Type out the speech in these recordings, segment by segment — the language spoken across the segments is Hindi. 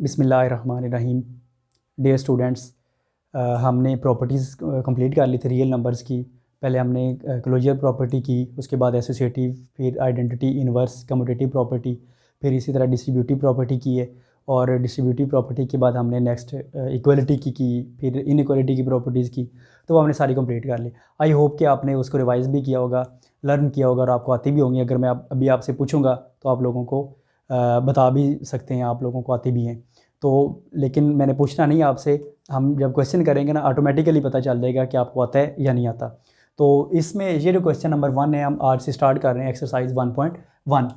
बिस्मिल्लाहिर्रहमानिर्रहीम। डियर स्टूडेंट्स, हमने प्रॉपर्टीज़ कंप्लीट कर ली थी रियल नंबर्स की। पहले हमने क्लोजर प्रॉपर्टी की, उसके बाद एसोसिएटिव, फिर आइडेंटिटी, इन्वर्स, कम्यूटेटिव प्रॉपर्टी, फिर इसी तरह डिस्ट्रीब्यूटिव प्रॉपर्टी की है। और डिस्ट्रीब्यूटिव प्रॉपर्टी के बाद हमने नेक्स्ट इक्वलिटी की, फिर इनइक्वलिटी की प्रॉपर्टीज़ की। तो वो हमने सारी कंप्लीट कर ली। आई होप कि आपने उसको रिवाइज़ भी किया होगा, लर्न किया होगा और आपको आती भी होंगी। अगर मैं अभी आपसे पूछूंगा तो आप लोगों को बता भी सकते हैं, आप लोगों को आती भी हैं। तो लेकिन मैंने पूछना नहीं आपसे, हम जब क्वेश्चन करेंगे ना ऑटोमेटिकली पता चल जाएगा कि आपको आता है या नहीं आता। तो इसमें ये जो क्वेश्चन नंबर 1 है, हम आज से स्टार्ट कर रहे हैं exercise 1.1।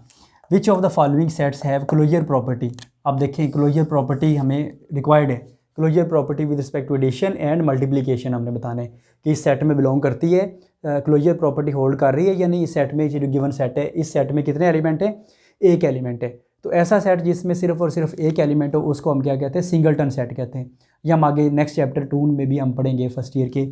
Which of the following sets have closure property. अब देखें, क्लोजर प्रॉपर्टी हमें रिक्वायर्ड है। Closure property with respect to addition and multiplication हमने बताना है कि इस सेट में बिलोंग करती है, क्लोजर प्रॉपर्टी होल्ड कर रही है या नहीं। इस सेट में, जो गिवन सेट है, इस सेट में कितने एलिमेंट हैं? एक एलिमेंट है। तो ऐसा सेट जिसमें सिर्फ और सिर्फ एक एलिमेंट हो, उसको हम क्या कहते हैं? सिंगलटन सेट कहते हैं। या हम आगे नेक्स्ट चैप्टर 2 में भी हम पढ़ेंगे फर्स्ट ईयर के।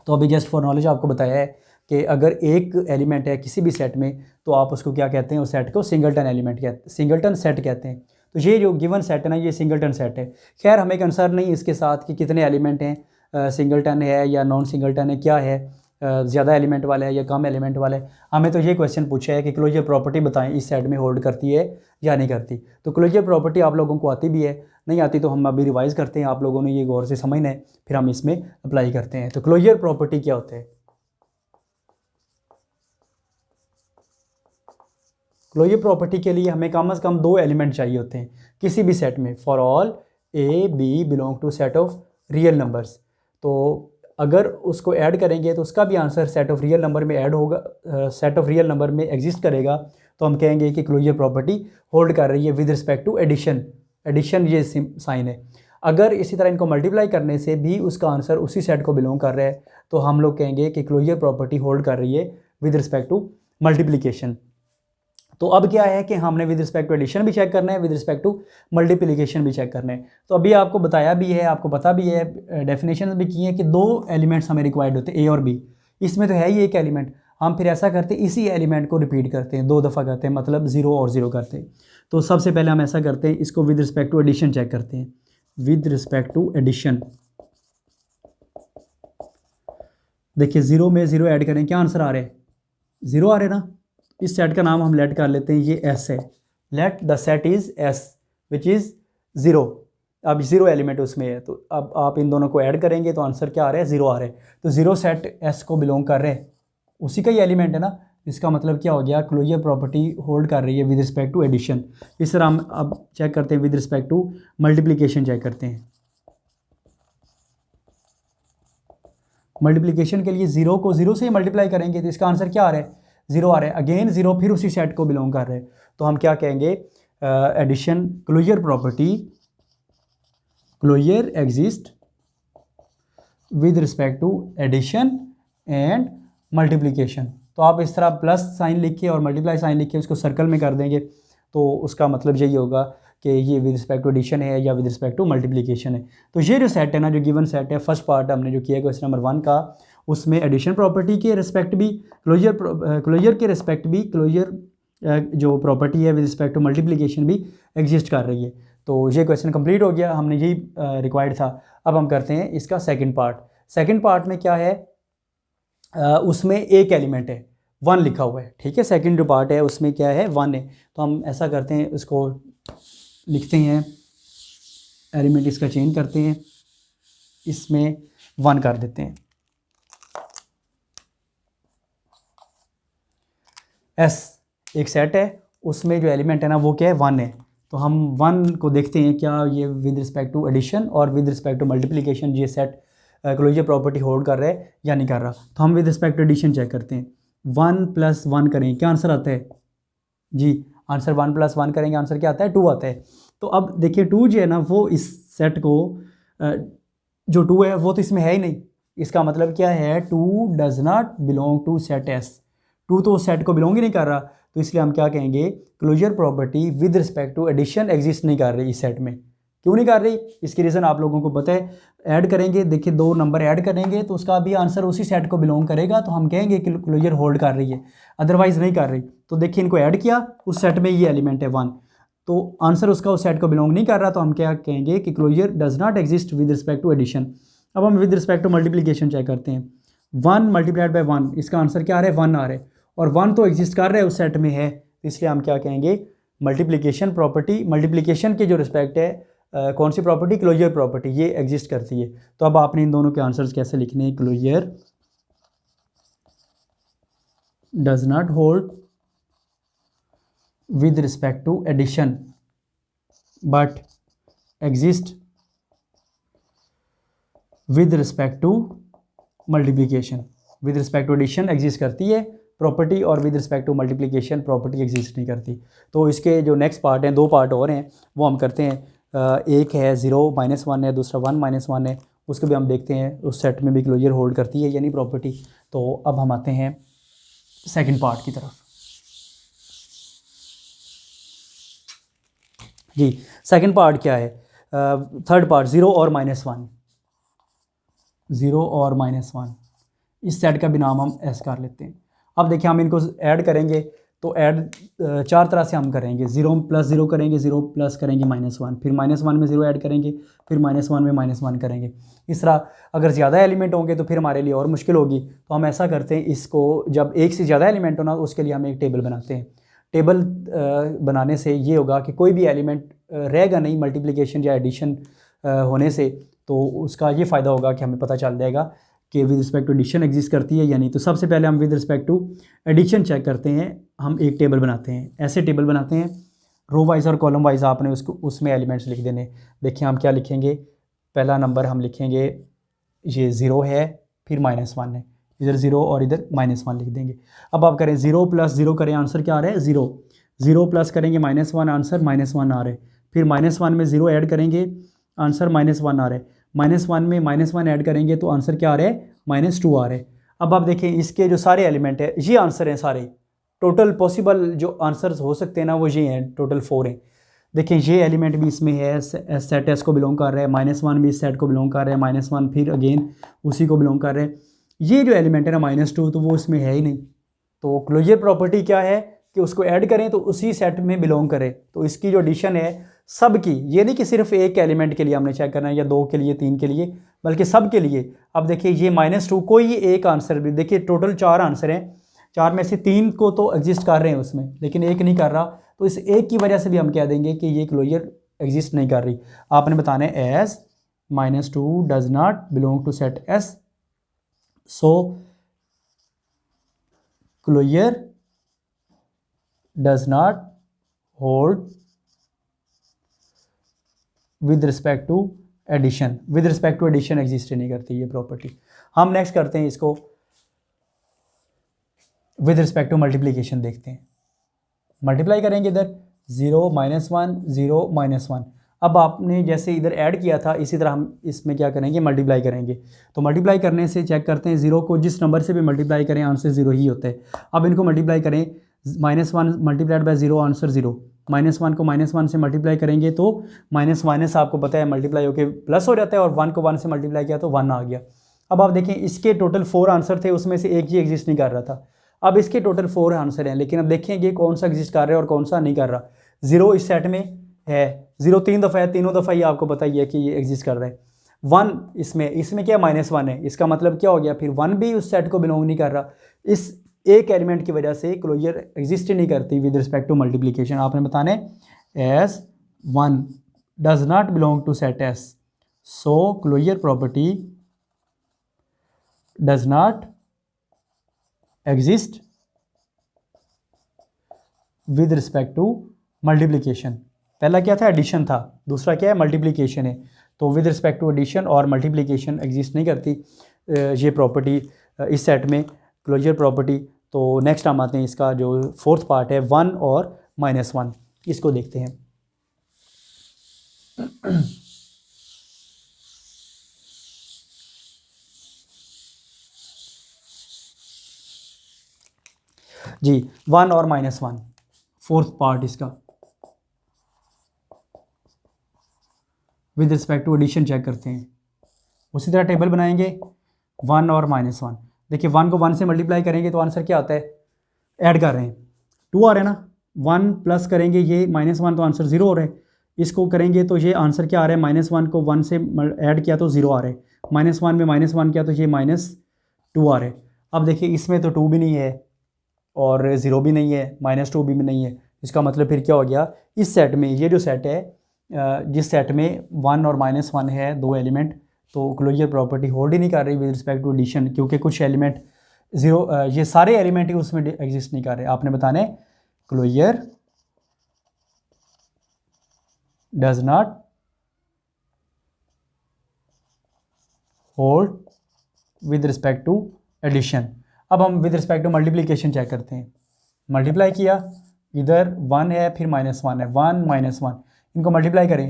तो अभी जस्ट फॉर नॉलेज आपको बताया है कि अगर एक एलिमेंट है किसी भी सेट में तो आप उसको क्या कहते हैं? उस सेट को सिंगलटन एलिमेंट कहते, सिंगलटन सेट कहते हैं। तो ये जो गिवन सेट है ना, ये सिंगलटन सेट है। खैर हमें कंसर्न नहीं इसके साथ कि कितने एलिमेंट हैं, सिंगलटन है या नॉन सिंगलटन है, क्या है, ज़्यादा एलिमेंट वाला है या कम एलिमेंट वाला है। हमें तो ये क्वेश्चन पूछा है कि क्लोजर प्रॉपर्टी बताएं इस सेट में होल्ड करती है या नहीं करती। तो क्लोजर प्रॉपर्टी आप लोगों को आती भी है, नहीं आती तो हम अभी रिवाइज़ करते हैं। आप लोगों ने ये गौर से समझना है, फिर हम इसमें अप्लाई करते हैं। तो क्लोजर प्रॉपर्टी क्या होता है? क्लोजर प्रॉपर्टी के लिए हमें कम से कम 2 एलिमेंट चाहिए होते हैं किसी भी सेट में। For all A B belong to set of real numbers. तो अगर उसको ऐड करेंगे तो उसका भी answer set of real number में ऐड होगा, सेट ऑफ रियल नंबर में एग्जिस्ट करेगा। तो हम कहेंगे कि क्लोजर प्रॉपर्टी होल्ड कर रही है with respect to addition. Addition ये साइन है। अगर इसी तरह इनको मल्टीप्लाई करने से भी उसका आंसर उसी सेट को बिलोंग कर रहा है तो हम लोग कहेंगे कि क्लोजर प्रॉपर्टी होल्ड कर रही है विद रिस्पेक्ट टू मल्टीप्लिकेशन। तो अब क्या है कि हमने विद रिस्पेक्ट टू एडिशन भी चेक करना है, विद रिस्पेक्ट टू मल्टीप्लिकेशन भी चेक करना है। तो अभी आपको बताया भी है, आपको पता भी है, डेफिनेशन भी की है कि 2 एलिमेंट्स हमें रिक्वायर्ड होते हैं, ए और बी। इसमें तो है ही एक एलिमेंट। हम फिर ऐसा करते हैं, इसी एलिमेंट को रिपीट करते हैं, 2 दफ़ा करते हैं, मतलब 0 और 0 करते हैं। तो सबसे पहले हम ऐसा करते हैं, इसको with respect to addition check करते हैं। विद रिस्पेक्ट टू एडिशन देखिए, 0 में 0 ऐड करें, क्या आंसर आ रहा है? 0 आ रहे ना। इस सेट का नाम हम लेट कर लेते हैं, ये एस है। Let the set is S which is 0। अब 0 एलिमेंट उसमें है, तो अब आप इन दोनों को ऐड करेंगे तो आंसर क्या आ रहा है? 0 आ रहा है। तो 0 सेट एस को बिलोंग कर रहे हैं, उसी का ही एलिमेंट है ना। इसका मतलब क्या हो गया? क्लोजर प्रॉपर्टी होल्ड कर रही है विद रिस्पेक्ट टू एडिशन। इस तरह हम अब चेक करते हैं with respect to multiplication check करते हैं। मल्टीप्लिकेशन के लिए 0 को 0 से ही मल्टीप्लाई करेंगे तो इसका आंसर क्या आ रहा है? 0 आ रहा है। अगेन 0 फिर उसी सेट को बिलोंग कर रहे हैं, तो हम क्या कहेंगे? Addition, closure property, closure exist with respect to addition and multiplication. तो आप इस तरह प्लस साइन लिखिए और मल्टीप्लाई साइन लिखिए, उसको सर्कल में कर देंगे तो उसका मतलब यही होगा कि ये विद रिस्पेक्ट टू एडिशन है या विद रिस्पेक्ट टू मल्टीप्लिकेशन है। तो ये जो सेट है ना, जो गिवन सेट है, फर्स्ट पार्ट हमने जो किया क्वेश्चन नंबर 1 का, उसमें एडिशन प्रॉपर्टी के रिस्पेक्ट भी, क्लोजर के रिस्पेक्ट भी, क्लोजर जो प्रॉपर्टी है विद रिस्पेक्ट टू मल्टीप्लिकेशन भी एग्जिस्ट कर रही है। तो ये क्वेश्चन कंप्लीट हो गया, हमने यही रिक्वायर्ड था। अब हम करते हैं इसका सेकंड पार्ट। सेकंड पार्ट में क्या है? उसमें एक एलिमेंट है, 1 लिखा हुआ है, ठीक है। सेकंड जो पार्ट है उसमें क्या है? 1 है। तो हम ऐसा करते हैं, उसको लिखते हैं, एलिमेंट इसका चेंज करते हैं, इसमें 1 कर देते हैं। एस एक सेट है, उसमें जो एलिमेंट है ना वो क्या है? 1 है। तो हम 1 को देखते हैं, क्या ये विद रिस्पेक्ट टू एडिशन और विद रिस्पेक्ट टू मल्टीप्लिकेशन ये सेट क्लोजर प्रॉपर्टी होल्ड कर रहा है या नहीं कर रहा। तो हम with respect to addition check करते हैं। 1 + 1 करें, क्या आंसर आता है? जी, आंसर 1 + 1 करेंगे, आंसर क्या आता है? 2 आता है। तो अब देखिए 2 जो है ना, वो इस सेट को, जो 2 है वो तो इसमें है ही नहीं। इसका मतलब क्या है? 2 does not belong to set S. 2 तो उस सेट को बिलोंग ही नहीं कर रहा, तो इसलिए हम क्या कहेंगे? Closure property with respect to addition exist नहीं कर रही इस सेट में। क्यों नहीं कर रही? इसकी रीज़न आप लोगों को पता है। ऐड करेंगे, देखिए 2 नंबर ऐड करेंगे तो उसका भी आंसर उसी सेट को बिलोंग करेगा, तो हम कहेंगे कि क्लोजर होल्ड कर रही है, अदरवाइज़ नहीं कर रही। तो देखिए इनको ऐड किया, उस सेट में ये एलिमेंट है 1। तो आंसर उसका उस सेट को बिलोंग नहीं कर रहा, तो हम क्या कहेंगे कि closure does not exist with respect to addition. अब हम with respect to multiplication check करते हैं। 1 मल्टीप्लाइड बाय 1, इसका आंसर क्या आ रहा है, 1 आ रहा है, और 1 तो एग्जिस्ट कर रहा है उस सेट में है, इसलिए हम क्या कहेंगे, मल्टीप्लिकेशन प्रॉपर्टी, मल्टीप्लिकेशन के जो रिस्पेक्ट है कौन सी प्रॉपर्टी, क्लोजर प्रॉपर्टी, ये एग्जिस्ट करती है। तो अब आपने इन दोनों के आंसर्स कैसे लिखने हैं, closure does not hold with respect to addition but exist with respect to multiplication। with respect to addition exist करती है प्रॉपर्टी, और with respect to multiplication property exist नहीं करती। तो इसके जो नेक्स्ट पार्ट हैं, 2 पार्ट और हैं, वो हम करते हैं। एक है 0 -1 है, दूसरा 1 -1 है, उसको भी हम देखते हैं उस सेट में भी क्लोजर होल्ड करती है यानी प्रॉपर्टी। तो अब हम आते हैं सेकंड पार्ट की तरफ। जी सेकंड पार्ट क्या है, थर्ड पार्ट 0 और -1, 0 और -1, इस सेट का भी नाम हम एस कर लेते हैं। अब देखिए हम इनको ऐड करेंगे, तो ऐड 4 तरह से हम करेंगे। 0 + 0 करेंगे, 0 प्लस करेंगे -1, फिर -1 में 0 ऐड करेंगे, फिर -1 में -1 करेंगे। इस तरह अगर ज़्यादा एलिमेंट होंगे तो फिर हमारे लिए और मुश्किल होगी, तो हम ऐसा करते हैं, इसको जब एक से ज़्यादा एलिमेंट होना उसके लिए हम एक टेबल बनाते हैं। टेबल बनाने से ये होगा कि कोई भी एलिमेंट रहेगा नहीं मल्टीप्लिकेशन या एडिशन होने से, तो उसका ये फ़ायदा होगा कि हमें पता चल जाएगा कि with respect to addition exist करती है या नहीं। तो सबसे पहले हम with respect to addition check करते हैं, हम एक टेबल बनाते हैं, ऐसे टेबल बनाते हैं रो वाइज और कॉलम वाइज, आपने उसको उसमें एलिमेंट्स लिख देने। देखिए हम क्या लिखेंगे, पहला नंबर हम लिखेंगे ये 0 है, फिर -1 है, इधर 0 और इधर -1 लिख देंगे। अब आप करें 0 + 0 करें, आंसर क्या आ रहा है 0, 0 प्लस करेंगे -1, आंसर -1 आ रहा है, फिर -1 में 0 ऐड करेंगे, आंसर -1 आ रहा है, -1 में -1 ऐड करेंगे तो आंसर क्या आ रहा है -2 आ रहा है। अब आप देखें इसके जो सारे एलिमेंट है ये आंसर हैं सारे, टोटल पॉसिबल जो आंसर्स हो सकते हैं ना वो ये हैं, टोटल 4 हैं। देखें ये एलिमेंट भी इसमें है, सेट एस को बिलोंग कर रहा है, -1 भी इस सेट को बिलोंग कर रहा है, -1 फिर अगेन उसी को बिलोंग कर रहे हैं। ये जो एलिमेंट है ना -2, तो वो इसमें है ही नहीं। तो क्लोजर प्रॉपर्टी क्या है कि उसको ऐड करें तो उसी सेट में बिलोंग करे। तो इसकी जो एडिशन है सब की, ये नहीं कि सिर्फ एक एलिमेंट के लिए हमने चेक करना है या 2 के लिए 3 के लिए, बल्कि सब के लिए। अब देखिए ये -2 कोई एक आंसर भी, देखिए टोटल 4 आंसर हैं, 4 में से 3 को तो एग्जिस्ट कर रहे हैं उसमें, लेकिन एक नहीं कर रहा, तो इस एक की वजह से भी हम कह देंगे कि ये क्लोजर एग्जिस्ट नहीं कर रही। आपने बताना है as -2 does not belong to set S, so closure does not hold with respect to addition. With respect to addition exist नहीं करती ये प्रॉपर्टी। हम नेक्स्ट करते हैं इसको विद रिस्पेक्ट टू मल्टीप्लिकेशन, देखते हैं। मल्टीप्लाई करेंगे इधर 0 -1 0 -1। अब आपने जैसे इधर ऐड किया था इसी तरह हम इसमें क्या करेंगे, मल्टीप्लाई करेंगे। तो मल्टीप्लाई करने से चेक करते हैं, 0 को जिस नंबर से भी मल्टीप्लाई करें आंसर 0 ही होता है। अब इनको मल्टीप्लाई करें, -1 मल्टीप्लाइड बाय 0 आंसर 0, -1 को -1 से मल्टीप्लाई करेंगे तो माइनस आपको पता है मल्टीप्लाई होकर प्लस हो जाता है, और 1 को 1 से मल्टीप्लाई किया तो 1 आ गया। अब आप देखें इसके टोटल 4 आंसर थे, उसमें से एक ही एग्जिस्ट नहीं कर रहा था। अब इसके टोटल 4 आंसर हैं, लेकिन अब देखेंगे कौन सा एग्जिस्ट कर रहा है और कौन सा नहीं कर रहा। 0 इस सेट में है, 0 3 दफ़ा है, तीनों दफ़ा ही आपको पता ही है कि ये एग्जिस्ट कर रहा है। 1 इसमें क्या -1 है, इसका मतलब क्या हो गया, फिर 1 भी उस सेट को बिलोंग नहीं कर रहा। इस एक एलिमेंट की वजह से क्लोजर एग्जिस्ट ही नहीं करती विद रिस्पेक्ट टू मल्टीप्लिकेशन। आपने बताने as 1 does not belong to set S, so closure property does not exist with respect to multiplication. पहला क्या था, एडिशन था, दूसरा क्या है, मल्टीप्लिकेशन है। तो विद रिस्पेक्ट टू एडिशन और मल्टीप्लिकेशन एग्जिस्ट नहीं करती ये प्रॉपर्टी इस सेट में, क्लोजर प्रॉपर्टी। तो नेक्स्ट हम आते हैं इसका जो 4th पार्ट है 1 और -1, इसको देखते हैं। जी 1 और -1 4th पार्ट इसका with respect to addition check करते हैं। उसी तरह टेबल बनाएंगे 1 और -1। देखिए 1 को 1 से मल्टीप्लाई करेंगे तो आंसर क्या आता है, ऐड कर रहे हैं 2 आ रहे हैं ना, 1 प्लस करेंगे ये -1 तो आंसर 0 हो रहा है, इसको करेंगे तो ये आंसर क्या आ रहा है, -1 को 1 से ऐड किया तो 0 आ रहा है, -1 में -1 किया तो ये -2 आ रहा है। अब देखिए इसमें तो 2 भी नहीं है और 0 भी नहीं है, -2 भी नहीं है, इसका मतलब फिर क्या हो गया, इस सेट में ये जो सेट है जिस सेट में 1 और -1 है दो एलिमेंट, तो क्लोजर प्रॉपर्टी होल्ड ही नहीं कर रही विद रिस्पेक्ट टू एडिशन, क्योंकि कुछ एलिमेंट 0 ये सारे एलिमेंट ही उसमें एग्जिस्ट नहीं कर रहे। आपने बताना है closure does not hold with respect to addition. अब हम with respect to multiplication check करते हैं। मल्टीप्लाई किया, इधर 1 है फिर -1 है, 1 -1, इनको मल्टीप्लाई करें,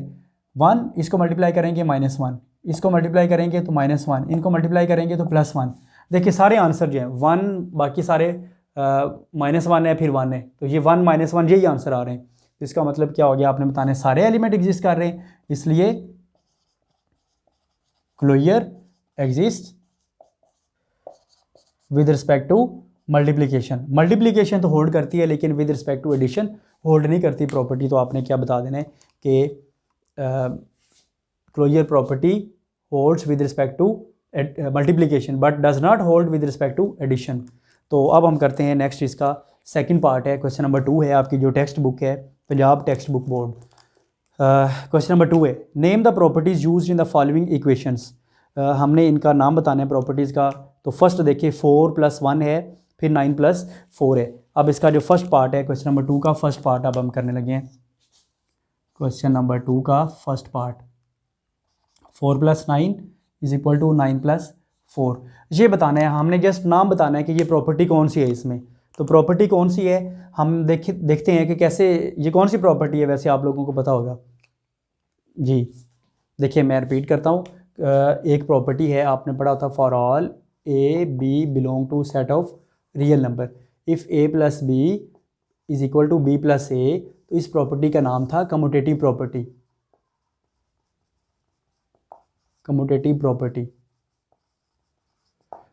1 इसको मल्टीप्लाई करेंगे -1, इसको मल्टीप्लाई करेंगे तो -1, इनको मल्टीप्लाई करेंगे तो +1। देखिए सारे आंसर जो हैं 1, बाकी सारे -1 है फिर 1 है, तो ये 1 -1 यही आंसर आ रहे हैं। इसका मतलब क्या हो गया, आपने बताने सारे एलिमेंट एग्जिस्ट कर रहे हैं, इसलिए closure exist with respect to multiplication. Multiplication तो होल्ड करती है लेकिन with respect to addition hold नहीं करती प्रॉपर्टी। तो आपने क्या बता देना है कि closure property holds with respect to multiplication but does not hold with respect to addition. तो अब हम करते हैं नेक्स्ट, इसका सेकंड पार्ट है, क्वेश्चन नंबर 2 है आपकी जो टेक्स्ट बुक है Punjab text book board. Question number 2 है, name the properties used in the following equations. हमने इनका नाम बताना है प्रॉपर्टीज़ का। तो फर्स्ट देखिए 4 + 1 है, फिर 9 + 4 है। अब इसका जो फर्स्ट पार्ट है क्वेश्चन नंबर 2 का फर्स्ट पार्ट अब हम करने लगे हैं। क्वेश्चन नंबर 2 का फर्स्ट पार्ट, 4 + 9 = 9 + 4। ये बताना है, हमने जस्ट नाम बताना है कि ये प्रॉपर्टी कौन सी है इसमें। तो प्रॉपर्टी कौन सी है हम देखते हैं कि कैसे, ये कौन सी प्रॉपर्टी है, वैसे आप लोगों को पता होगा जी। देखिए मैं रिपीट करता हूँ, एक प्रॉपर्टी है आपने पढ़ा था, for all A B belong to set of real number, if a + b = b + a, तो इस प्रॉपर्टी का नाम था कम्यूटेटिव प्रॉपर्टी। Commutative property.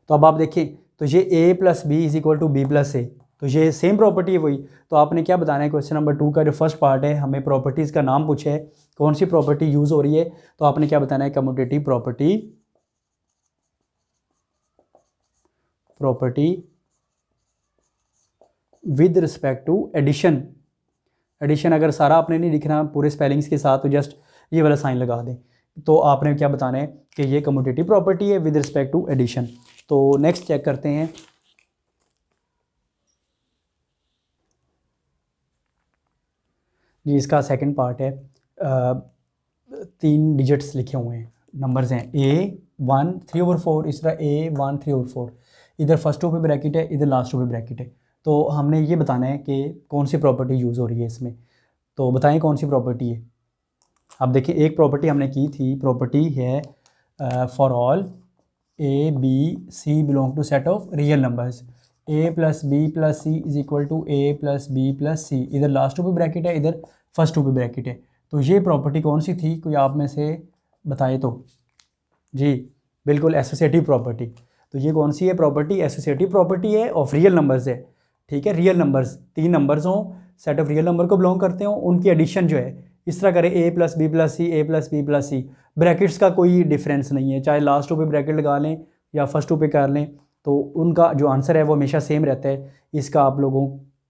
तो अब आप देखें तो ये a + b = b + a, तो ये सेम प्रॉपर्टी है वही। तो आपने क्या बताना है, क्वेश्चन नंबर 2 का जो फर्स्ट पार्ट है हमें प्रॉपर्टीज़ का नाम पूछा है, कौन सी प्रॉपर्टी यूज़ हो रही है, तो आपने क्या बताना है, commutative property. Property with respect to addition. Addition अगर सारा आपने नहीं लिखना पूरे स्पेलिंग्स के साथ, तो जस्ट ये वाला साइन लगा दें। तो आपने क्या बताना है कि ये कम्यूटेटिव प्रॉपर्टी है विद रिस्पेक्ट टू एडिशन। तो नेक्स्ट चेक करते हैं। जी इसका सेकंड पार्ट है, 3 डिजिट्स लिखे हुए हैं, नंबर्स हैं A1 3/4, इस तरह A1 3/4, इधर फर्स्ट रो पे ब्रैकेट है, इधर लास्ट रो पे ब्रैकेट है। तो हमने ये बताना है कि कौन सी प्रॉपर्टी यूज़ हो रही है इसमें। तो बताएं कौन सी प्रॉपर्टी है। अब देखिए एक प्रॉपर्टी हमने की थी, प्रॉपर्टी है for all A B C belong to set of real numbers, a + b + c = a + b + c, इधर लास्ट रो पे ब्रैकेट है, इधर फर्स्ट रो पे ब्रैकेट है। तो ये प्रॉपर्टी कौन सी थी, कोई आप में से बताए तो। जी बिल्कुल, एसोसिएटिव प्रॉपर्टी। तो ये कौन सी है प्रॉपर्टी, एसोसिएटिव प्रॉपर्टी है ऑफ रियल नंबर्स है। ठीक है, रियल नंबर्स, 3 नंबर्स हों, सेट ऑफ रियल नंबर को बिलोंग करते हो, उनकी एडिशन जो है इस तरह करें, a + b + c, a + b + c, brackets का कोई डिफरेंस नहीं है, चाहे लास्ट रो पे ब्रैकेट लगा लें या फर्स्ट रो पे कर लें, तो उनका जो आंसर है वो हमेशा सेम रहता है। इसका आप लोगों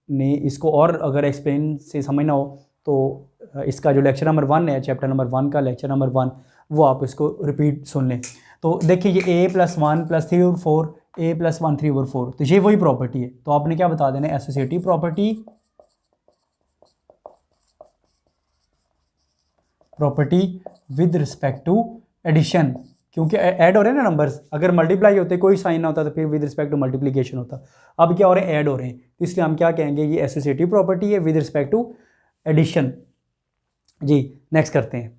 ने इसको और अगर एक्सप्लेन से समझना हो तो इसका जो लेक्चर नंबर 1 है, चैप्टर नंबर 1 का लेक्चर नंबर 1, वो आप इसको रिपीट सुन लें। तो देखिए ये a + 1 + 3/4, a + 1 3/4, तो ये वही प्रॉपर्टी है। तो आपने क्या बता देना है, associative property, property with respect to addition, क्योंकि ऐड हो रहे हैं ना नंबर्स, अगर मल्टीप्लाई होते कोई साइन ना होता तो फिर विद रिस्पेक्ट टू मल्टीप्लिकेशन होता। अब क्या हो रहे हैं, ऐड हो रहे हैं, तो इसलिए हम क्या कहेंगे, ये एसोसिएटिव प्रॉपर्टी है विद रिस्पेक्ट टू एडिशन। जी नेक्स्ट करते हैं।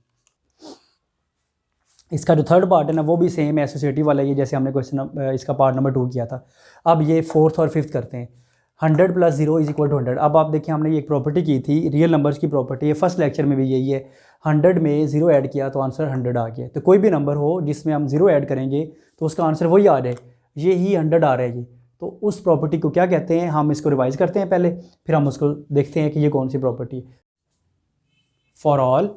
इसका जो थर्ड पार्ट है ना वो भी सेम एसोसिएटिव वाला ही है, जैसे हमने क्वेश्चन इसका पार्ट नंबर 2 किया था। अब ये फोर्थ और फिफ्थ करते हैं। 100 + 0 = 100। अब आप देखिए हमने ये एक प्रॉपर्टी की थी, रियल नंबर्स की प्रॉपर्टी है, फर्स्ट लेक्चर में भी यही है। 100 में 0 ऐड किया तो आंसर 100 आ गया। तो कोई भी नंबर हो जिसमें हम 0 ऐड करेंगे तो उसका आंसर वही आ रहा है, ये ही 100 आ रहा है। ये तो उस प्रॉपर्टी को क्या कहते हैं, हम इसको रिवाइज करते हैं पहले, फिर हम उसको देखते हैं कि ये कौन सी प्रॉपर्टी है। For all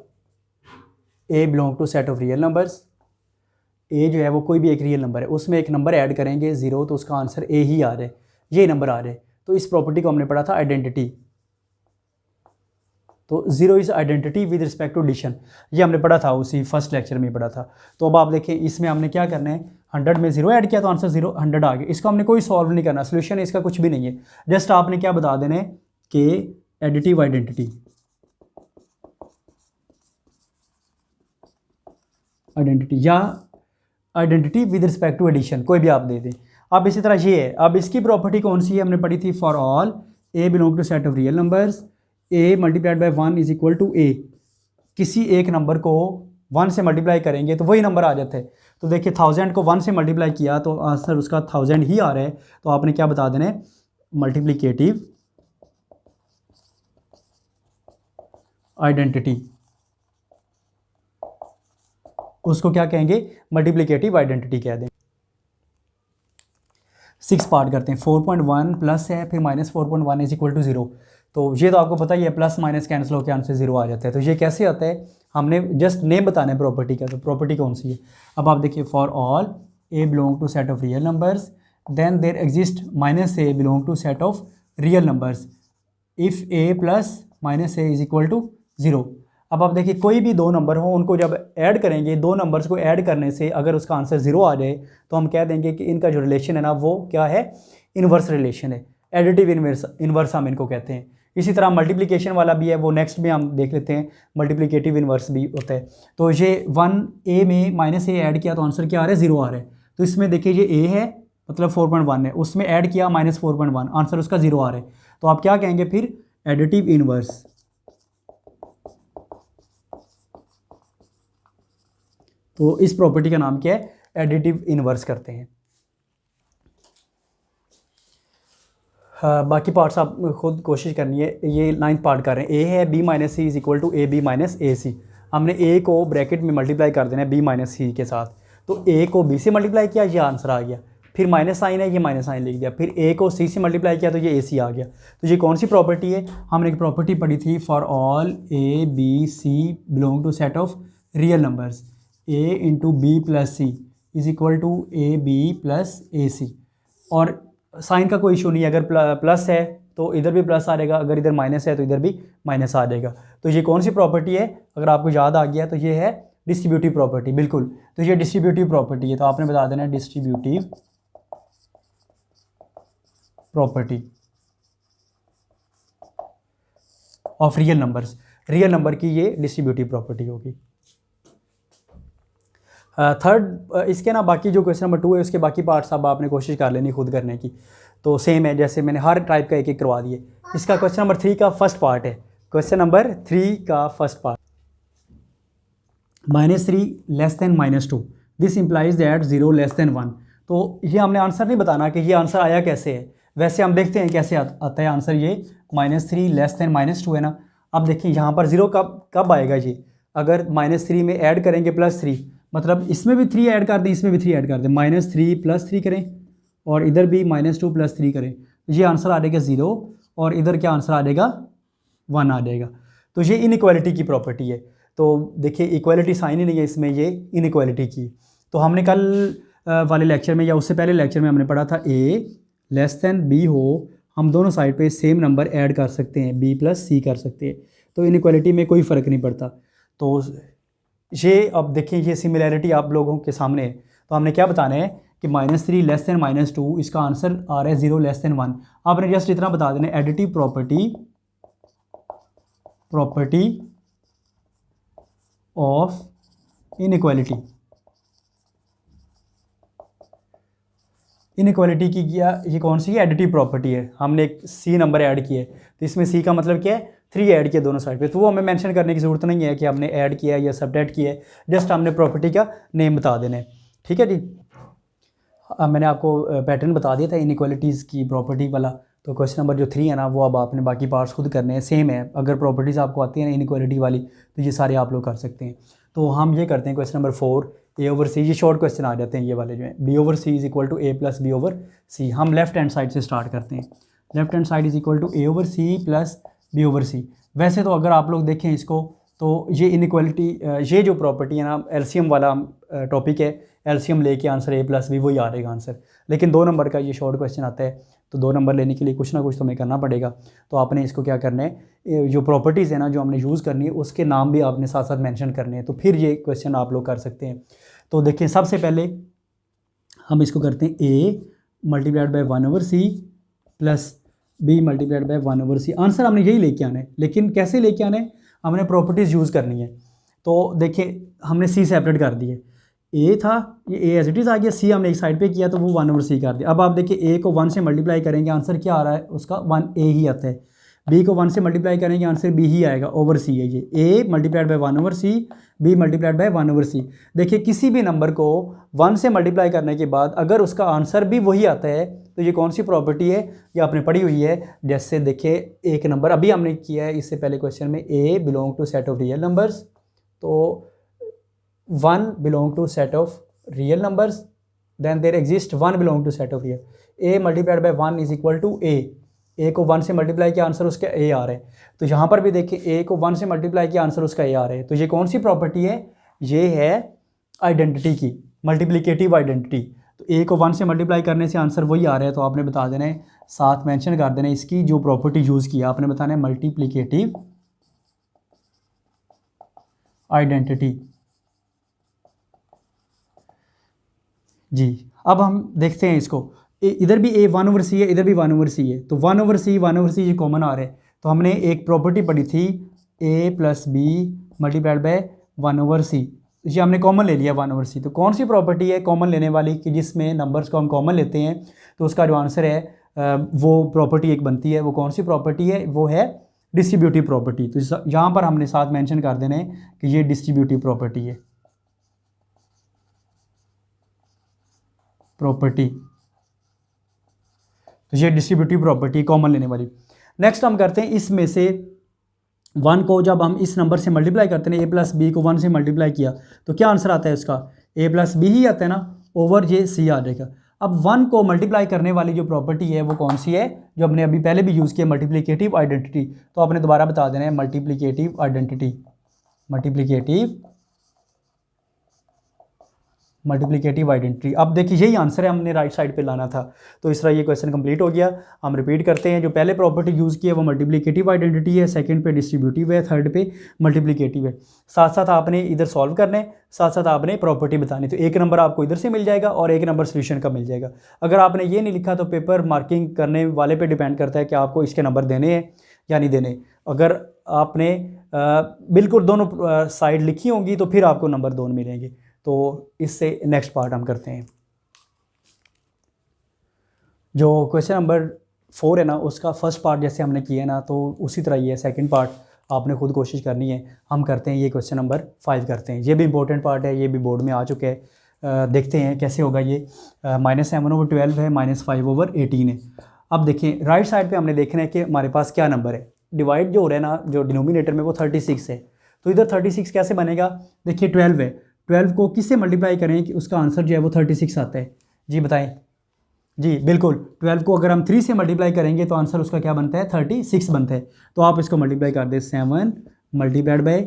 A belong to set of real numbers, a जो है वो कोई भी एक रियल नंबर है, उसमें एक नंबर ऐड करेंगे 0 तो उसका आंसर ए ही आ रहा है, ये नंबर आ रहा है। तो इस प्रॉपर्टी को हमने पढ़ा था आइडेंटिटी। तो 0 is identity with respect to addition, ये हमने पढ़ा था, उसी फर्स्ट लेक्चर में पढ़ा था। तो अब आप देखें इसमें हमने क्या करना है, 100 में 0 ऐड किया तो आंसर 0 100 आ गया। इसको हमने कोई सॉल्व नहीं करना, सोल्यूशन इसका कुछ भी नहीं है, जस्ट आपने क्या बता देना है कि एडिटिव आइडेंटिटी या identity with respect to addition, कोई भी आप दे दें। अब इसी तरह ये है, अब इसकी प्रॉपर्टी कौन सी है, हमने पढ़ी थी for all A belong to set of real numbers, a multiplied by 1 is equal to a. किसी एक नंबर को 1 से मल्टीप्लाई करेंगे तो वही नंबर आ जाता है। तो देखिए 1000 को 1 से मल्टीप्लाई किया तो आंसर उसका 1000 ही आ रहा है। तो आपने क्या बता देना है, मल्टीप्लिकेटिव आइडेंटिटी, उसको क्या कहेंगे, मल्टीप्लिकेटिव आइडेंटिटी कह दें। 6 पार्ट करते हैं, 4.1 प्लस है, फिर -4.1 इज इक्वल टू 0। तो ये तो आपको पता ही है, प्लस माइनस कैंसिल होकर आंसर 0 आ जाता है। तो ये कैसे आता है, हमने जस्ट नेम बताना है प्रॉपर्टी का। तो प्रॉपर्टी कौन सी है, अब आप देखिए for all A belong to set of real numbers then there exist -a belong to set of real numbers if a plus -a is equal to 0। अब आप देखिए कोई भी दो नंबर हो, उनको जब ऐड करेंगे, दो नंबर्स को ऐड करने से अगर उसका आंसर 0 आ जाए तो हम कह देंगे कि इनका जो रिलेशन है ना वो क्या है, इन्वर्स रिलेशन है, एडिटिव इन्वर्स हम इनको कहते हैं। इसी तरह मल्टीप्लिकेशन वाला भी है, वो नेक्स्ट में हम देख लेते हैं, मल्टीप्लिकेटिव इन्वर्स भी होता है। तो ये 1a में -a ऐड किया तो आंसर क्या आ रहा है, 0 आ रहा है। तो इसमें देखिए ये a है, मतलब 4.1 है, उसमें ऐड किया -4.1, आंसर उसका 0 आ रहा है। तो आप क्या कहेंगे फिर, एडिटिव इन्वर्स। तो इस प्रॉपर्टी का नाम क्या है, एडिटिव इन्वर्स करते हैं। बाकी पार्ट्स आप खुद कोशिश करनी है। ये 9th पार्ट कर रहे हैं, ए है b minus c is equal to a b minus a c. हमने ए को ब्रैकेट में मल्टीप्लाई कर देना है b माइनस सी के साथ। तो ए को b से मल्टीप्लाई किया, ये आंसर आ गया। फिर माइनस साइन है, ये माइनस साइन लिख दिया। फिर ए को c से मल्टीप्लाई किया तो ये ए सी आ गया। तो ये कौन सी प्रॉपर्टी है, हमने एक प्रॉपर्टी पढ़ी थी for all A B C belong to set of real numbers, a into b plus c is equal to a b plus a c. और साइन का कोई इशू नहीं है, अगर प्लस है तो इधर भी प्लस आ जाएगा, अगर इधर माइनस है तो इधर भी माइनस आ जाएगा। तो ये कौन सी प्रॉपर्टी है, अगर आपको याद आ गया तो ये है डिस्ट्रीब्यूटिव प्रॉपर्टी, बिल्कुल। तो ये डिस्ट्रीब्यूटिव प्रॉपर्टी है, तो आपने बता देना है distributive property of real numbers, real number की ये डिस्ट्रीब्यूटिव प्रॉपर्टी होगी। थर्ड इसके ना बाकी जो क्वेश्चन नंबर 2 है उसके बाकी पार्ट्स अब आपने कोशिश कर लेनी खुद करने की। तो सेम है, जैसे मैंने हर टाइप का एक एक करवा दिए। इसका क्वेश्चन नंबर 3 का फर्स्ट पार्ट है, क्वेश्चन नंबर 3 का first part, -3 less than -2 this implies that 0 less than 1। तो ये हमने आंसर नहीं बताना कि ये आंसर आया कैसे है, वैसे हम देखते हैं कैसे आता है आंसर। ये -3 लेस देन -2 है ना। अब देखिए यहाँ पर 0 कब आएगा, ये अगर -3 में ऐड करेंगे +3, मतलब इसमें भी 3 ऐड कर दें, इसमें भी 3 ऐड कर दें, -3 + 3 करें और इधर भी -2 + 3 करें, ये आंसर आ जाएगा 0 और इधर क्या आंसर आ जाएगा 1 आ जाएगा। तो ये इनइक्वालिटी की प्रॉपर्टी है। तो देखिए इक्वालिटी साइन ही नहीं है इसमें, ये इनइक्वालिटी की। तो हमने कल वाले लेक्चर में या उससे पहले लेक्चर में हमने पढ़ा था a लेस देन b हो, हम दोनों साइड पे सेम नंबर ऐड कर सकते हैं, b + c कर सकते हैं। तो इनइक्वालिटी में कोई फ़र्क नहीं पड़ता। तो ये अब देखिए ये सिमिलैरिटी आप लोगों के सामने है। तो हमने क्या बताना है कि -3 लेस देन -2, इसका आंसर आ रहा है 0 लेस देन 1। आपने जस्ट इतना बता देना, additive property of inequality. Inequality की क्या, ये कौन सी एडिटिव प्रॉपर्टी है, हमने एक c नंबर ऐड किया है। तो इसमें c का मतलब क्या है, 3 ऐड किया दोनों साइड पे। तो वो हमें मेंशन करने की ज़रूरत नहीं है कि हमने ऐड किया या सब्ट्रैक्ट किया है, जस्ट हमने प्रॉपर्टी का नेम बता देना है। ठीक है जी। अब मैंने आपको पैटर्न बता दिया था इनइक्वालिटीज़ की प्रॉपर्टी वाला। तो क्वेश्चन नंबर जो 3 है ना, वो अब आपने बाकी पार्ट्स खुद करने हैं, सेम है। अगर प्रॉपर्टीज़ आपको आती है ना इनइक्वालिटी वाली, तो ये सारे आप लोग कर सकते हैं। तो हम ये करते हैं क्वेश्चन नंबर 4, ए ओवर सी, ये शॉर्ट क्वेश्चन आ जाते हैं ये वाले जो हैं, b over c is equal to a plus b over c. हम लेफ्ट हैंड साइड से स्टार्ट करते हैं, left hand side is equal to a over c plus b over c. वैसे तो अगर आप लोग देखें इसको तो ये इनइक्वालिटी, ये जो प्रॉपर्टी है ना, एलसीएम वाला टॉपिक है, एलसीएम लेके आंसर ए प्लस बी वही आ रहेगा आंसर। लेकिन 2 नंबर का ये शॉर्ट क्वेश्चन आता है, तो 2 नंबर लेने के लिए कुछ ना कुछ तो हमें करना पड़ेगा। तो आपने इसको क्या करना है, जो प्रॉपर्टीज़ है ना जो हमने यूज़ करनी है उसके नाम भी आपने साथ साथ मेंशन करने हैं, तो फिर ये क्वेश्चन आप लोग कर सकते हैं। तो देखिए सबसे पहले हम इसको करते हैं a multiplied by 1/c plus B multiplied by 1/c। Answer हमने यही लेके आना है, लेकिन कैसे लेके आना है, हमने प्रॉपर्टीज़ यूज़ करनी है। तो देखिए हमने सी सेपरेट कर दिए, ए था ये ए एज इट इज़ आ गया, सी हमने एक साइड पे किया तो वो 1/c कर दिया। अब आप देखिए ए को 1 से मल्टीप्लाई करेंगे आंसर क्या आ रहा है उसका 1a ही आता है, बी को 1 से मल्टीप्लाई करेंगे आंसर बी ही आएगा, ओवर सी है ये, a multiplied by 1/c, b multiplied by 1/c। देखिए किसी भी नंबर को 1 से मल्टीप्लाई करने के बाद अगर उसका आंसर भी वही आता है तो ये कौन सी प्रॉपर्टी है, ये आपने पढ़ी हुई है। जैसे देखिए एक नंबर अभी हमने किया है इससे पहले क्वेश्चन में, a belong to set of real numbers, तो 1 belong to set of real numbers, then there exist 1 belong to set of real, a multiplied by 1 is equal to a को 1 से मल्टीप्लाई किया आंसर उसका ए आ रहा है। तो यहाँ पर भी देखिए ए को 1 से मल्टीप्लाई किया आंसर उसका ए आ रहा है। तो ये कौन सी प्रॉपर्टी है, ये है आइडेंटिटी की, मल्टीप्लिकेटिव आइडेंटिटी। तो ए को 1 से मल्टीप्लाई करने से आंसर वही आ रहा है, तो आपने बता देना है, साथ मेंशन कर देना है इसकी जो प्रॉपर्टी यूज़ किया आपने बताना है, मल्टीप्लिकेटिव आइडेंटिटी। जी अब हम देखते हैं इसको, इधर भी ए 1/c है, इधर भी 1/c है, तो 1/c ये कॉमन आ रहा है। तो हमने एक प्रॉपर्टी पढ़ी थी a plus B multiplied by 1/c, ये हमने कॉमन ले लिया 1/c। तो कौन सी प्रॉपर्टी है कॉमन लेने वाली कि जिसमें नंबर्स को हम कॉमन लेते हैं तो उसका जो आंसर है वो प्रॉपर्टी एक बनती है, वो कौन सी प्रॉपर्टी है, वो है डिस्ट्रीब्यूटिव प्रॉपर्टी। तो यहाँ पर हमने साथ मेंशन कर देना है कि ये डिस्ट्रीब्यूटिव प्रॉपर्टी है, प्रॉपर्टी, तो ये डिस्ट्रीब्यूटिव प्रॉपर्टी कॉमन लेने वाली। नेक्स्ट हम करते हैं इसमें से 1 को जब हम इस नंबर से मल्टीप्लाई करते हैं, ए प्लस बी को 1 से मल्टीप्लाई किया तो क्या आंसर आता है उसका, ए प्लस बी ही आता है ना, ओवर ये सी आ जाएगा। अब 1 को मल्टीप्लाई करने वाली जो प्रॉपर्टी है वो कौन सी है, जो हमने अभी पहले भी यूज़ किया, मल्टीप्लिकेटिव आइडेंटिटी। तो आपने दोबारा बता देना है मल्टीप्लिकेटिव आइडेंटिटी, मल्टीप्लिकेटिव आइडेंटिटी। अब देखिए यही आंसर है, हमने राइट साइड पे लाना था। तो इस तरह ये क्वेश्चन कंप्लीट हो गया। हम रिपीट करते हैं, जो पहले प्रॉपर्टी यूज़ की है वो मल्टीप्लिकेटिव आइडेंटिटी है, सेकंड पे डिस्ट्रीब्यूटिव है, थर्ड पे मल्टीप्लिकेटिव है। साथ साथ आपने इधर सॉल्व करना है, साथ साथ आपने प्रॉपर्टी बतानी। तो एक नंबर आपको इधर से मिल जाएगा और एक नंबर सोल्यूशन का मिल जाएगा। अगर आपने ये नहीं लिखा तो पेपर मार्किंग करने वाले पे डिपेंड करता है कि आपको इसके नंबर देने हैं या नहीं देने। अगर आपने बिल्कुल दोनों साइड लिखी होंगी तो फिर आपको नंबर 2 मिलेंगे। तो इससे नेक्स्ट पार्ट हम करते हैं, जो क्वेश्चन नंबर 4 है ना उसका फर्स्ट पार्ट जैसे हमने किया ना तो उसी तरह ये सेकंड पार्ट आपने खुद कोशिश करनी है। हम करते हैं ये क्वेश्चन नंबर 5 करते हैं, ये भी इंपॉर्टेंट पार्ट है, ये भी बोर्ड में आ चुके हैं। देखते हैं कैसे होगा ये। -7/12 है, -5/18 है। अब देखिए राइट साइड पे हमने देखना है कि हमारे पास क्या नंबर है, डिवाइड जो हो रहा है ना जो डिनोमिनेटर में वो 36 है। तो इधर 36 कैसे बनेगा, देखिए 12 है, 12 को किससे मल्टीप्लाई करें कि उसका आंसर जो है वो 36 आता है, जी बताएं। जी बिल्कुल, 12 को अगर हम 3 से मल्टीप्लाई करेंगे तो आंसर उसका क्या बनता है, 36 बनता है। तो आप इसको मल्टीप्लाई कर दें, 7 मल्टीप्लाइड बाय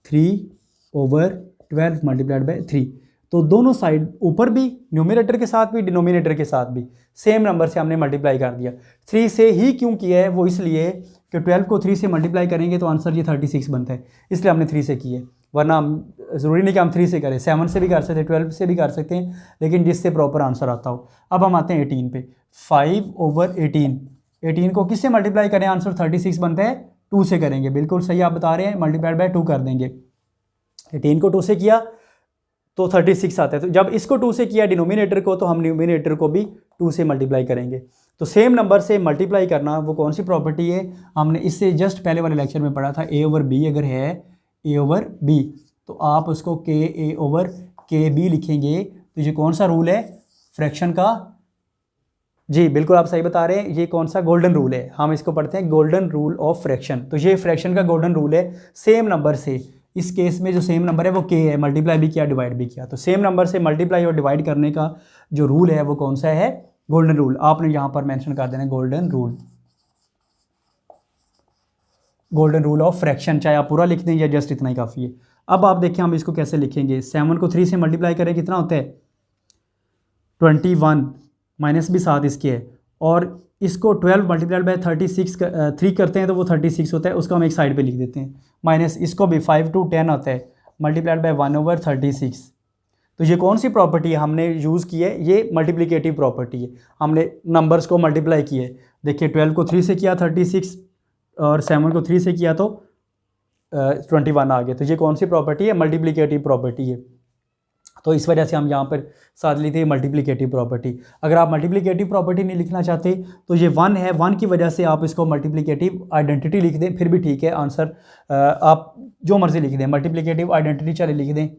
3/12 मल्टीप्लाइड बाय 3। तो दोनों साइड ऊपर भी न्यूमरेटर के साथ भी डिनोमिनेटर के साथ भी सेम नंबर से हमने मल्टीप्लाई कर दिया। 3 से ही क्यों किया है, वो इसलिए कि 12 को 3 से मल्टीप्लाई करेंगे तो आंसर ये 36 बनता है, इसलिए हमने 3 से किए। वरना ज़रूरी नहीं कि हम 3 से करें, 7 से भी कर सकते हैं, 12 से भी कर सकते हैं, लेकिन जिससे प्रॉपर आंसर आता हो। अब हम आते हैं 18 पे, 5/18। 18 को किससे मल्टीप्लाई करें, आंसर 36 बनता है, 2 से करेंगे। बिल्कुल सही आप बता रहे हैं, मल्टीप्लाइड बाय 2 कर देंगे। 18 को 2 से किया तो 36 आता है। तो जब इसको 2 से किया डिनोमिनेटर को, तो हम न्यूमिनेटर को भी 2 से मल्टीप्लाई करेंगे। तो सेम नंबर से मल्टीप्लाई करना वो कौन सी प्रॉपर्टी है, हमने इससे जस्ट पहले वाले लेक्चर में पढ़ा था। a/b अगर है a/b तो आप उसको k/a/kb लिखेंगे। तो ये कौन सा रूल है, फ्रैक्शन का। जी बिल्कुल आप सही बता रहे हैं, ये कौन सा गोल्डन रूल है, हम इसको पढ़ते हैं गोल्डन रूल ऑफ फ्रैक्शन। तो ये फ्रैक्शन का गोल्डन रूल है, सेम नंबर से इस केस में जो सेम नंबर है वो के है, मल्टीप्लाई भी किया डिवाइड भी किया। तो सेम नंबर से मल्टीप्लाई और डिवाइड करने का जो रूल है वो कौन सा है, गोल्डन रूल। आपने यहाँ पर मेंशन कर देना golden rule, golden rule of fraction, चाहे आप पूरा लिख दें या जस्ट इतना ही काफ़ी है। अब आप देखें हम इसको कैसे लिखेंगे, 7 को 3 से मल्टीप्लाई करें कितना होता है 21, माइनस भी 7 इसके है, और इसको 12 मल्टीप्लाइड बाय 36 3 करते हैं तो वो 36 होता है, उसको हम एक साइड पे लिख देते हैं। माइनस इसको भी 5 to 10 होता है मल्टीप्लाइड बाय 1/36। तो ये कौन सी प्रॉपर्टी है हमने यूज़ की है, ये मल्टीप्लिकेटिव प्रॉपर्टी है। हमने नंबर्स को मल्टीप्लाई किए, देखिए 12 को 3 से किया 36 और 7 को 3 से किया तो 21 आ गया। तो ये कौन सी प्रॉपर्टी है, मल्टीप्लिकेटिव प्रॉपर्टी है। तो इस वजह से हम यहाँ पर साथ ली थी मल्टीप्लिकेटिव प्रॉपर्टी। अगर आप मल्टीप्लिकेटिव प्रॉपर्टी नहीं लिखना चाहते तो ये 1 है, 1 की वजह से आप इसको मल्टीप्लिकेटिव आइडेंटिटी लिख दें, फिर भी ठीक है, आंसर आप जो मर्जी लिख दें, मल्टीप्लिकेटिव आइडेंटिटी चले लिख दें,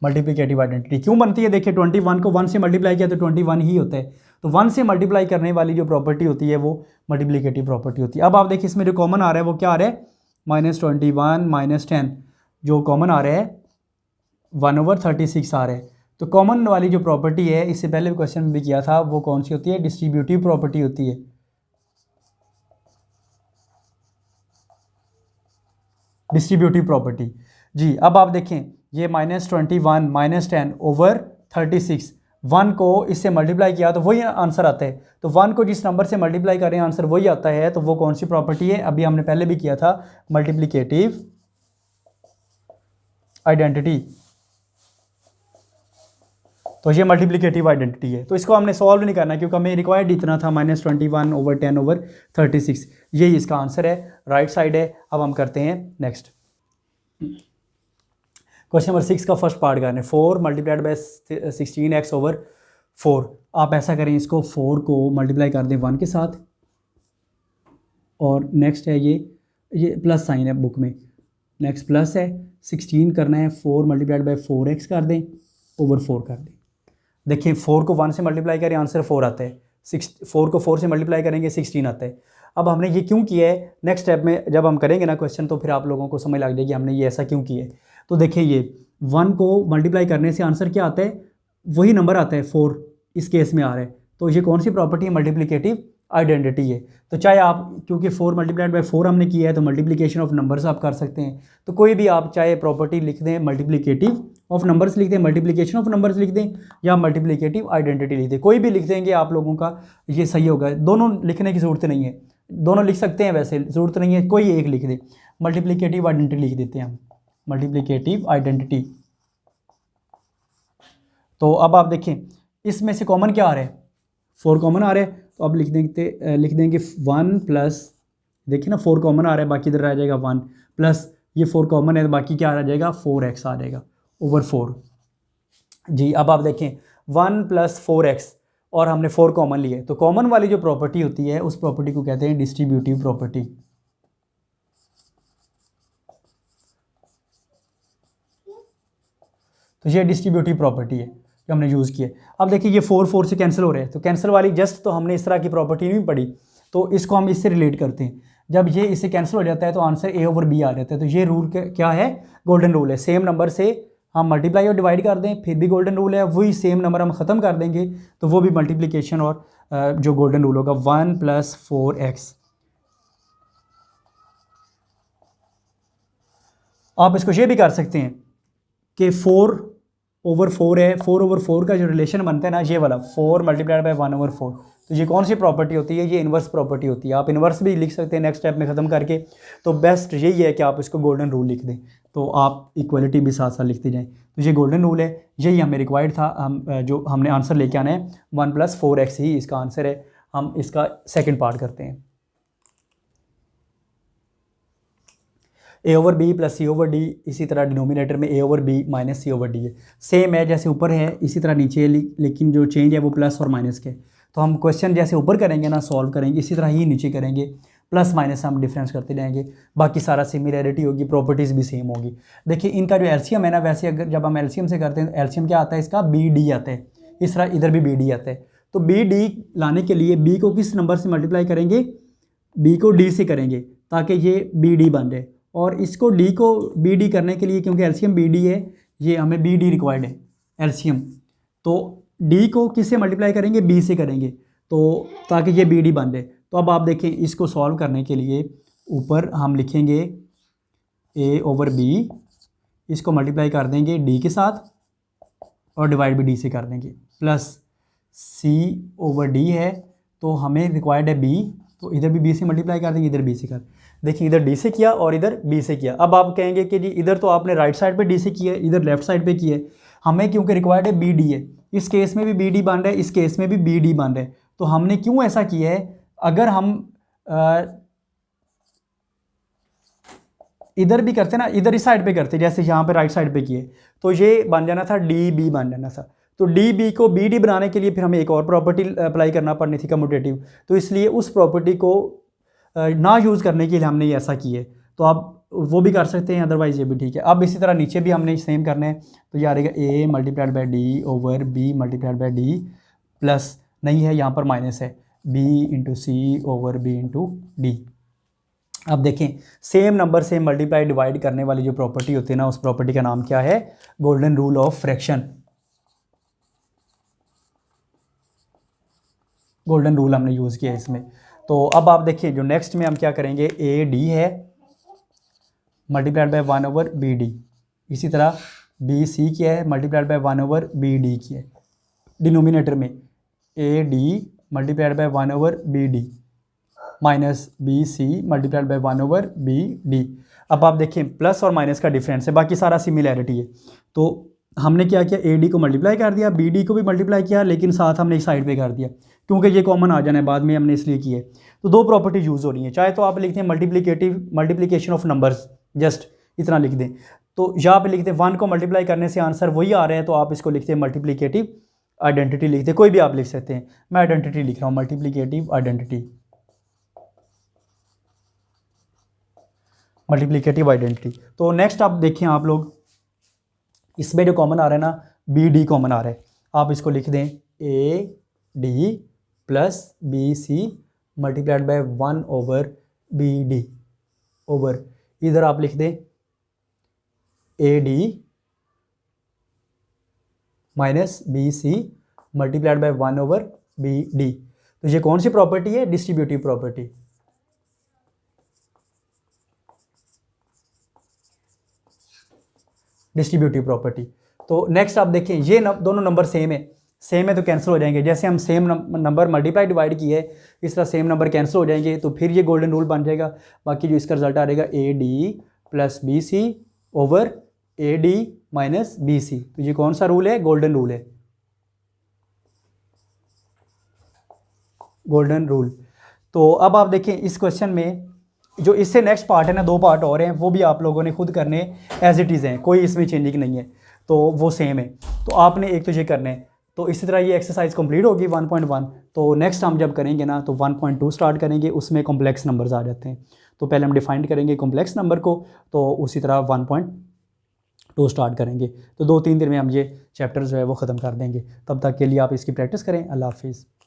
मल्टीप्लिकेटिव आइडेंटिटी क्यों बनती है। देखिए 21 को 1 से मल्टीप्लाई किया तो 21 ही होता है, तो 1 से मल्टीप्लाई करने वाली जो प्रॉपर्टी होती है वो मल्टीप्लिकेटिव प्रॉपर्टी होती है। अब आप देखिए इसमें जो कॉमन आ रहा है वो क्या आ रहा है, -21 -10, जो कॉमन आ रहा है 1/36 आ रहा है। तो कॉमन वाली जो प्रॉपर्टी है, इससे पहले क्वेश्चन में भी किया था, वो कौन सी होती है, डिस्ट्रीब्यूटिव प्रॉपर्टी होती है। डिस्ट्रीब्यूटिव प्रॉपर्टी जी। अब आप देखें ये -21 -10 ओवर 36, 1 को इससे मल्टीप्लाई किया तो वही आंसर आता है। तो 1 को जिस नंबर से मल्टीप्लाई करें आंसर वही आता है, तो वो कौन सी प्रॉपर्टी है, अभी हमने पहले भी किया था, मल्टीप्लिकेटिव आइडेंटिटी। तो ये मल्टीप्लिकेटिव आइडेंटिटी है। तो इसको हमने सॉल्व नहीं करना क्योंकि हमें रिक्वायर्ड इतना था, -21/10/36, यही इसका आंसर है, राइट साइड है। अब हम करते हैं नेक्स्ट क्वेश्चन नंबर 6 का फर्स्ट पार्ट करने, 4 मल्टीप्लाइड बाय 16x/4। आप ऐसा करें, इसको 4 को मल्टीप्लाई कर दें 1 के साथ, और नेक्स्ट है ये प्लस साइन है बुक में, नेक्स्ट प्लस है, 16 करना है, 4 मल्टीप्लाइड बाय 4x कर दें, ओवर 4 कर दें। देखिए 4 को 1 से मल्टीप्लाई करें आंसर 4 आता है, 4 को 4 से मल्टीप्लाई करेंगे 16 आता है। अब हमने ये क्यों किया है, नेक्स्ट स्टेप में जब हम करेंगे ना क्वेश्चन तो फिर आप लोगों को समझ लग जाएगी हमने ये ऐसा क्यों किया है। तो देखिए ये 1 को मल्टीप्लाई करने से आंसर क्या आता है, वही नंबर आता है 4 इस केस में आ रहा है। तो ये कौन सी प्रॉपर्टी है, मल्टीप्लिकेटिव आइडेंटिटी है। तो चाहे आप, क्योंकि 4 मल्टीप्लाइड बाय 4 हमने किया है तो मल्टीप्लिकेशन ऑफ नंबर्स आप कर सकते हैं। तो कोई भी आप चाहे प्रॉपर्टी लिख दें, मल्टीप्लिकेटिव ऑफ नंबर्स लिख दें, मल्टीप्लिकेशन ऑफ नंबर्स लिख दें, या मल्टीप्लिकेटिव आइडेंटिटी लिख दें, कोई भी लिख देंगे आप लोगों का ये सही होगा। दोनों लिखने की ज़रूरत नहीं है, दोनों लिख सकते हैं, वैसे ज़रूरत नहीं है, कोई एक लिख दे। मल्टीप्लिकेटिव आइडेंटिटी लिख देते हैं हम, मल्टीप्लिकेटिव आइडेंटिटी। तो अब आप देखें इसमें से कॉमन क्या आ रहा है, 4 कॉमन आ रहा है, तो अब लिख देंगे 1 प्लस, देखिए ना 4 कॉमन आ रहा है, बाकी इधर रह जाएगा 1 प्लस ये 4 कॉमन है तो बाकी क्या आ जाएगा 4x आ जाएगा ओवर 4 जी। अब आप देखें 1 + 4x और हमने 4 कॉमन लिए, तो कॉमन वाली जो प्रॉपर्टी होती है उस प्रॉपर्टी को कहते हैं डिस्ट्रीब्यूटिव प्रॉपर्टी। तो ये डिस्ट्रीब्यूटिव प्रॉपर्टी है जो हमने यूज़ की है। अब देखिए ये 4 से कैंसिल हो रहे हैं, तो कैंसिल वाली जस्ट तो हमने इस तरह की प्रॉपर्टी नहीं पढ़ी, तो इसको हम इससे रिलेट करते हैं। जब ये इससे कैंसिल हो जाता है तो आंसर a/b आ जाता है। तो ये रूल क्या है, गोल्डन रूल है। सेम नंबर से हम मल्टीप्लाई और डिवाइड कर दें फिर भी गोल्डन रूल है, वही सेम नंबर हम ख़त्म कर देंगे तो वो भी मल्टीप्लिकेशन और जो गोल्डन रूल होगा 1 + 4x। आप इसको ये भी कर सकते हैं कि 4/4 है, 4/4 का जो रिलेशन बनता है ना ये वाला, 4 मल्टीप्लाइड बाय 1/4, तो ये कौन सी प्रॉपर्टी होती है, ये इन्वर्स प्रॉपर्टी होती है। आप इन्वर्स भी लिख सकते हैं नेक्स्ट स्टेप में ख़त्म करके, तो बेस्ट यही है कि आप इसको गोल्डन रूल लिख दें, तो आप इक्वलिटी भी साथ साथ लिखते जाएं। तो ये गोल्डन रूल है, यही हमें रिक्वायर्ड था। हम जो हमने आंसर लेके आना है 1 + 4x ही इसका आंसर है। हम इसका सेकेंड पार्ट करते हैं, a/b + c/d, इसी तरह डिनोमिनेटर में a/b - c/d है, सेम है जैसे ऊपर है इसी तरह नीचे, लेकिन जो चेंज है वो प्लस और माइनस के। तो हम क्वेश्चन जैसे ऊपर करेंगे ना सॉल्व करेंगे, इसी तरह ही नीचे करेंगे, प्लस माइनस हम डिफरेंस करते जाएंगे, बाकी सारा सिमिलरिटी होगी, प्रॉपर्टीज़ भी सेम होगी। देखिए इनका जो एलसीएम है ना, वैसे अगर जब हम एलसीएम से करते हैं एलसीएम क्या आता है इसका, BD आता है, इस तरह इधर भी BD आता है। तो BD लाने के लिए B को किस नंबर से मल्टीप्लाई करेंगे, B को D से करेंगे, ताकि ये बी डी बन जाए। और इसको डी को बी डी करने के लिए, क्योंकि एलसीएम बी डी है, ये हमें बी डी रिक्वायर्ड है एलसीएम, तो डी को किससे मल्टीप्लाई करेंगे, बी से करेंगे, तो ताकि ये बी डी बन जाए। तो अब आप देखें, इसको सॉल्व करने के लिए ऊपर हम लिखेंगे ए ओवर बी, इसको मल्टीप्लाई कर देंगे डी के साथ और डिवाइड भी डी से कर देंगे, प्लस सी ओवर डी है, तो हमें रिक्वायर्ड है बी, तो इधर भी बी से मल्टीप्लाई कर देंगे, इधर बी से कर। देखिए इधर डी से किया और इधर बी से किया। अब आप कहेंगे कि जी इधर तो आपने राइट साइड पे डी से किया है, इधर लेफ्ट साइड पे किया है, हमें क्योंकि रिक्वायर्ड है बी डी है, इस केस में भी बी डी बन रहा है, इस केस में भी बी डी बन रहा है। तो हमने क्यों ऐसा किया है, अगर हम इधर भी करते ना, इधर इस साइड पे करते, जैसे यहाँ पे राइट साइड पे किए, तो ये बन जाना था डी बी बन जाना था। तो डी बी को बी डी बनाने के लिए फिर हमें एक और प्रॉपर्टी अप्लाई करना पड़नी थी, कम्यूटेटिव, तो इसलिए उस प्रॉपर्टी को ना यूज़ करने के लिए हमने ये ऐसा किया है। तो आप वो भी कर सकते हैं, अदरवाइज़ ये भी ठीक है। अब इसी तरह नीचे भी हमने सेम करना है, तो ये आ रहेगा a multiplied by d over b multiplied by d, plus नहीं है यहाँ पर माइनस है, b into c over b into d. अब देखें, सेम नंबर से मल्टीप्लाई डिवाइड करने वाली जो प्रॉपर्टी होती है ना, उस प्रॉपर्टी का नाम क्या है, golden rule of fraction. Golden rule हमने यूज़ किया है इसमें। तो अब आप देखिए, जो नेक्स्ट में हम क्या करेंगे, ए डी है multiplied by 1 over B D, इसी तरह बी सी क्या है multiplied by 1 over B D की है, डिनोमिनेटर में A D multiplied by 1 over B D minus B C multiplied by 1 over B D. अब आप देखें, प्लस और माइनस का डिफरेंस है, बाकी सारा सिमिलैरिटी है। तो हमने क्या किया, ए डी को मल्टीप्लाई कर दिया, बी डी को भी मल्टीप्लाई किया, लेकिन साथ हमने एक साइड पे कर दिया, क्योंकि ये कॉमन आ जाना है बाद में, हमने इसलिए किया है। तो दो प्रॉपर्टी यूज़ हो रही हैं, चाहे तो आप लिखते हैं मल्टीप्लिकेशन ऑफ नंबर्स, जस्ट इतना लिख दें, तो यहाँ पे लिखते हैं 1 को मल्टीप्लाई करने से आंसर वही आ रहा है, तो आप इसको लिखते हैं मल्टीप्लिकेटिव आइडेंटिटी लिखते हैं, कोई भी आप लिख सकते हैं, मैं आइडेंटिटी लिख रहा हूँ, मल्टीप्लिकेटिव आइडेंटिटी, मल्टीप्लिकेटिव आइडेंटिटी। तो नेक्स्ट आप देखें, आप लोग इसमें जो कॉमन आ रहा है ना, बी डी कॉमन आ रहा है, आप इसको लिख दें A D plus B C multiplied by 1 over B D over, इधर आप लिख दें A D minus B C multiplied by 1 over B D. तो ये कौन सी प्रॉपर्टी है, डिस्ट्रीब्यूटिव प्रॉपर्टी। Distributive property. तो नेक्स्ट आप देखें, ये दोनों नंबर सेम है तो कैंसिल हो जाएंगे, जैसे हम सेम नंबर मल्टीप्लाई डिवाइड किए है, इस तरह सेम नंबर कैंसिल हो जाएंगे, तो फिर ये गोल्डन रूल बन जाएगा। बाकी जो इसका रिजल्ट आ जाएगा A D plus B C over A D minus B C. तो ये कौन सा रूल है, गोल्डन रूल है, गोल्डन रूल। तो अब आप देखें इस क्वेश्चन में जो इससे नेक्स्ट पार्ट है ना, 2 पार्ट और हैं, वो भी आप लोगों ने खुद करने एज इट इज़ हैं, कोई इसमें चेंजिंग नहीं है, तो वो सेम है। तो आपने एक तो ये करना है, तो इसी तरह ये एक्सरसाइज कंप्लीट होगी 1.1। तो नेक्स्ट हम जब करेंगे ना, तो 1.2 स्टार्ट करेंगे, उसमें कॉम्प्लेक्स नंबर्स आ जाते हैं। तो पहले हम डिफाइंड करेंगे कॉम्प्लेक्स नंबर को, तो उसी तरह 1.2 स्टार्ट करेंगे। तो 2-3 दिन में हम ये चैप्टर जो है वो ख़त्म कर देंगे। तब तक के लिए आप इसकी प्रैक्टिस करें। अल्लाह हाफिज़।